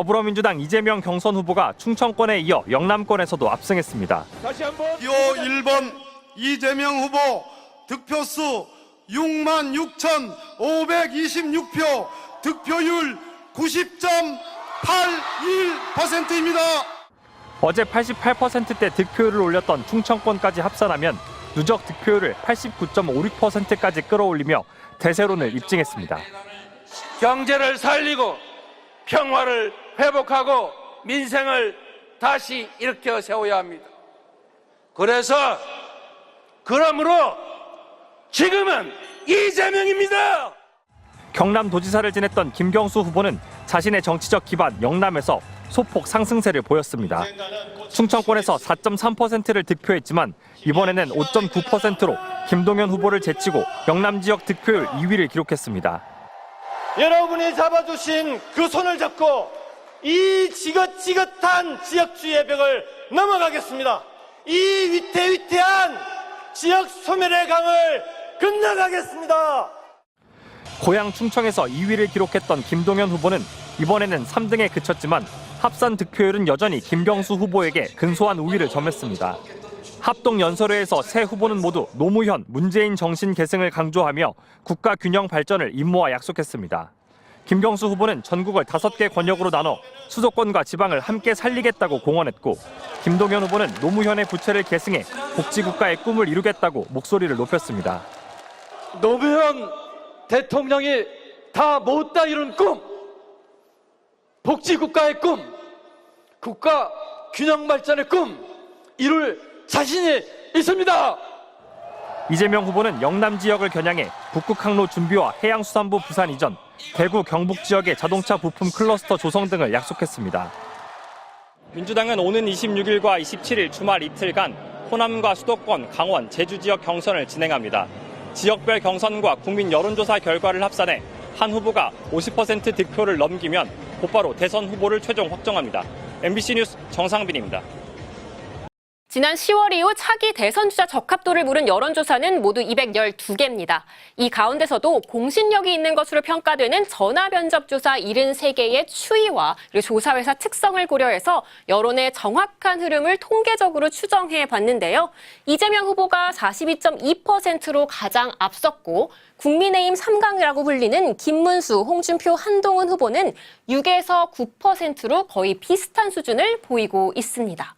더불어민주당 이재명 경선 후보가 충청권에 이어 영남권에서도 압승했습니다. 다시 한번 기호 1번 이재명 후보 득표수 66,526표, 득표율 90.81%입니다. 어제 88%대 득표율을 올렸던 충청권까지 합산하면 누적 득표율을 89.56%까지 끌어올리며 대세론을 입증했습니다. 경제를 살리고 평화를 회복하고 민생을 다시 일으켜 세워야 합니다. 그러므로 지금은 이재명입니다. 경남도지사를 지냈던 김경수 후보는 자신의 정치적 기반 영남에서 소폭 상승세를 보였습니다. 충청권에서 4.3%를 득표했지만 이번에는 5.9%로 김동연 후보를 제치고 영남 지역 득표율 2위를 기록했습니다. 여러분이 잡아주신 그 손을 잡고 이 지긋지긋한 지역주의의 벽을 넘어가겠습니다. 이 위태위태한 지역 소멸의 강을 건너가겠습니다. 고향 충청에서 2위를 기록했던 김동연 후보는 이번에는 3등에 그쳤지만 합산 득표율은 여전히 김경수 후보에게 근소한 우위를 점했습니다. 합동연설회에서 세 후보는 모두 노무현, 문재인 정신 계승을 강조하며 국가 균형 발전을 임무화 약속했습니다. 김경수 후보는 전국을 5개 권역으로 나눠 수도권과 지방을 함께 살리겠다고 공언했고, 김동연 후보는 노무현의 부채를 계승해 복지국가의 꿈을 이루겠다고 목소리를 높였습니다. 노무현 대통령이 다 못다 이룬 꿈, 복지국가의 꿈, 국가 균형 발전의 꿈 이룰 자신이 있습니다. 이재명 후보는 영남 지역을 겨냥해 북극항로 준비와 해양수산부 부산 이전, 대구 경북 지역의 자동차 부품 클러스터 조성 등을 약속했습니다. 민주당은 오는 26일과 27일 주말 이틀간 호남과 수도권, 강원, 제주 지역 경선을 진행합니다. 지역별 경선과 국민 여론조사 결과를 합산해 한 후보가 50% 득표를 넘기면 곧바로 대선 후보를 최종 확정합니다. MBC 뉴스 정상빈입니다. 지난 10월 이후 차기 대선 주자 적합도를 물은 여론조사는 모두 212개입니다. 이 가운데서도 공신력이 있는 것으로 평가되는 전화면접조사 73개의 추이와 그리고 조사회사 특성을 고려해서 여론의 정확한 흐름을 통계적으로 추정해 봤는데요. 이재명 후보가 42.2%로 가장 앞섰고, 국민의힘 3강이라고 불리는 김문수, 홍준표, 한동훈 후보는 6에서 9%로 거의 비슷한 수준을 보이고 있습니다.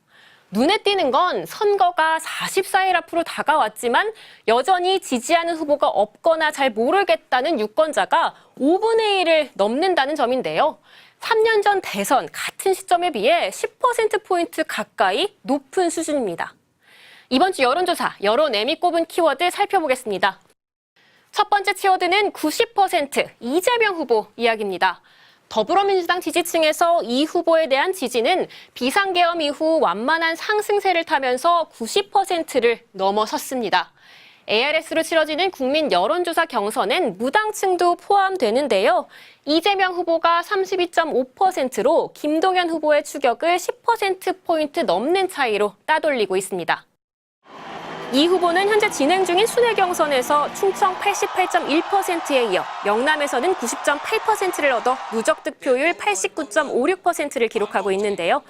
눈에 띄는 건 선거가 44일 앞으로 다가왔지만 여전히 지지하는 후보가 없거나 잘 모르겠다는 유권자가 5분의 1을 넘는다는 점인데요. 3년 전 대선 같은 시점에 비해 10%포인트 가까이 높은 수준입니다. 이번 주 여론조사, 여론애미 꼽은 키워드 살펴보겠습니다. 첫 번째 키워드는 90% 이재명 후보 이야기입니다. 더불어민주당 지지층에서 이 후보에 대한 지지는 비상계엄 이후 완만한 상승세를 타면서 90%를 넘어섰습니다. ARS로 치러지는 국민 여론조사 경선엔 무당층도 포함되는데요. 이재명 후보가 32.5%로 김동연 후보의 추격을 10%포인트 넘는 차이로 따돌리고 있습니다. 이 후보는 현재 진행 중인 순회 경선에서 충청 88.1%에 이어 영남에서는 90.8%를 얻어 누적 득표율 89.56%를 기록하고 있는데요.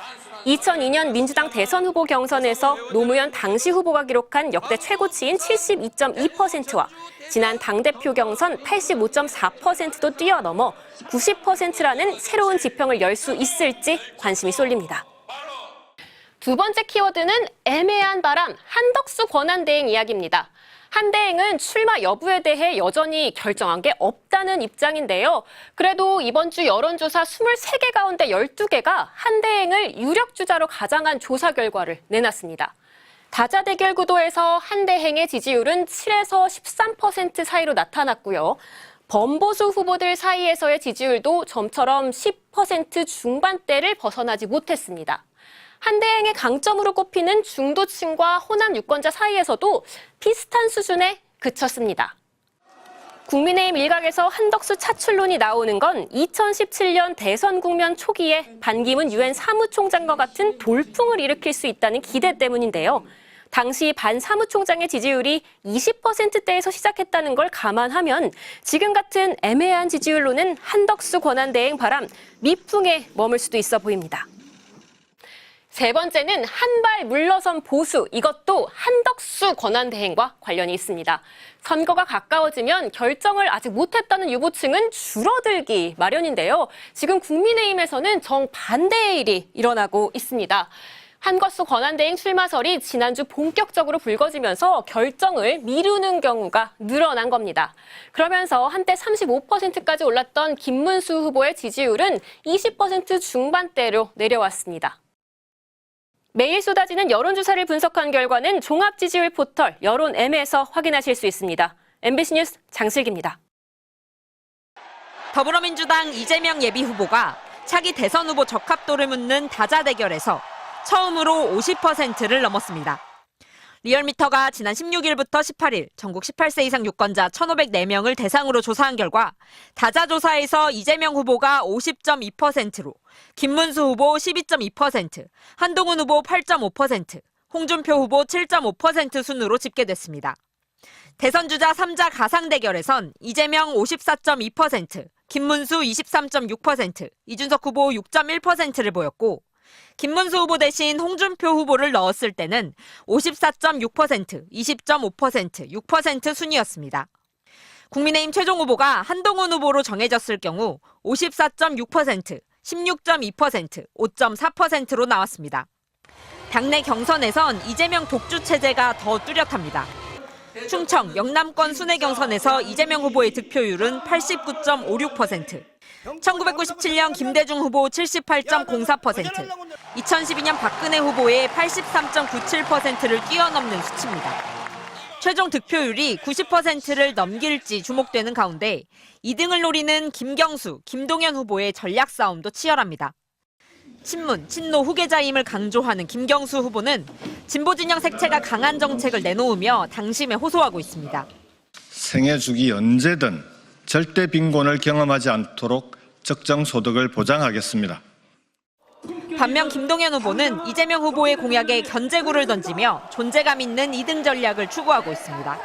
2002년 민주당 대선 후보 경선에서 노무현 당시 후보가 기록한 역대 최고치인 72.2%와 지난 당대표 경선 85.4%도 뛰어넘어 90%라는 새로운 지평을 열 수 있을지 관심이 쏠립니다. 두 번째 키워드는 애매한 바람, 한덕수 권한대행 이야기입니다. 한대행은 출마 여부에 대해 여전히 결정한 게 없다는 입장인데요. 그래도 이번 주 여론조사 23개 가운데 12개가 한대행을 유력 주자로 가장한 조사 결과를 내놨습니다. 다자대결 구도에서 한대행의 지지율은 7에서 13% 사이로 나타났고요. 범보수 후보들 사이에서의 지지율도 점처럼 10% 중반대를 벗어나지 못했습니다. 한대행의 강점으로 꼽히는 중도층과 호남 유권자 사이에서도 비슷한 수준에 그쳤습니다. 국민의힘 일각에서 한덕수 차출론이 나오는 건 2017년 대선 국면 초기에 반기문 유엔 사무총장과 같은 돌풍을 일으킬 수 있다는 기대 때문인데요. 당시 반 사무총장의 지지율이 20%대에서 시작했다는 걸 감안하면 지금 같은 애매한 지지율로는 한덕수 권한대행 바람 미풍에 머물 수도 있어 보입니다. 세 번째는 한 발 물러선 보수, 이것도 한덕수 권한대행과 관련이 있습니다. 선거가 가까워지면 결정을 아직 못했다는 유보층은 줄어들기 마련인데요. 지금 국민의힘에서는 정반대의 일이 일어나고 있습니다. 한덕수 권한대행 출마설이 지난주 본격적으로 불거지면서 결정을 미루는 경우가 늘어난 겁니다. 그러면서 한때 35%까지 올랐던 김문수 후보의 지지율은 20% 중반대로 내려왔습니다. 매일 쏟아지는 여론조사를 분석한 결과는 종합지지율 포털 여론M에서 확인하실 수 있습니다. MBC 뉴스 장슬기입니다. 더불어민주당 이재명 예비후보가 차기 대선 후보 적합도를 묻는 다자대결에서 처음으로 50%를 넘었습니다. 리얼미터가 지난 16일부터 18일 전국 18세 이상 유권자 1,504명을 대상으로 조사한 결과 다자조사에서 이재명 후보가 50.2%로 김문수 후보 12.2%, 한동훈 후보 8.5%, 홍준표 후보 7.5% 순으로 집계됐습니다. 대선 주자 3자 가상 대결에선 이재명 54.2%, 김문수 23.6%, 이준석 후보 6.1%를 보였고 김문수 후보 대신 홍준표 후보를 넣었을 때는 54.6%, 20.5%, 6% 순이었습니다. 국민의힘 최종 후보가 한동훈 후보로 정해졌을 경우 54.6%, 16.2%, 5.4%로 나왔습니다. 당내 경선에선 이재명 독주 체제가 더 뚜렷합니다. 충청, 영남권 순회 경선에서 이재명 후보의 득표율은 89.56%, 1997년 김대중 후보 78.04%, 2012년 박근혜 후보의 83.97%를 뛰어넘는 수치입니다. 최종 득표율이 90%를 넘길지 주목되는 가운데 2등을 노리는 김경수, 김동연 후보의 전략 싸움도 치열합니다. 친문, 친노 후계자임을 강조하는 김경수 후보는 진보 진영 색채가 강한 정책을 내놓으며 당심에 호소하고 있습니다. 생애 주기 언제든 절대 빈곤을 경험하지 않도록 적정 소득을 보장하겠습니다. 반면 김동연 후보는 이재명 후보의 공약에 견제구를 던지며 존재감 있는 2등 전략을 추구하고 있습니다.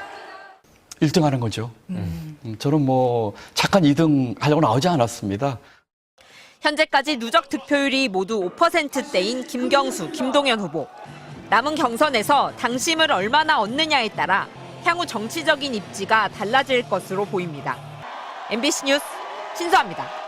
1등 하는 거죠. 저는 착한 2등 하려고 나오지 않았습니다. 현재까지 누적 득표율이 모두 5%대인 김경수, 김동연 후보. 남은 경선에서 당심을 얼마나 얻느냐에 따라 향후 정치적인 입지가 달라질 것으로 보입니다. MBC 뉴스 신수아입니다.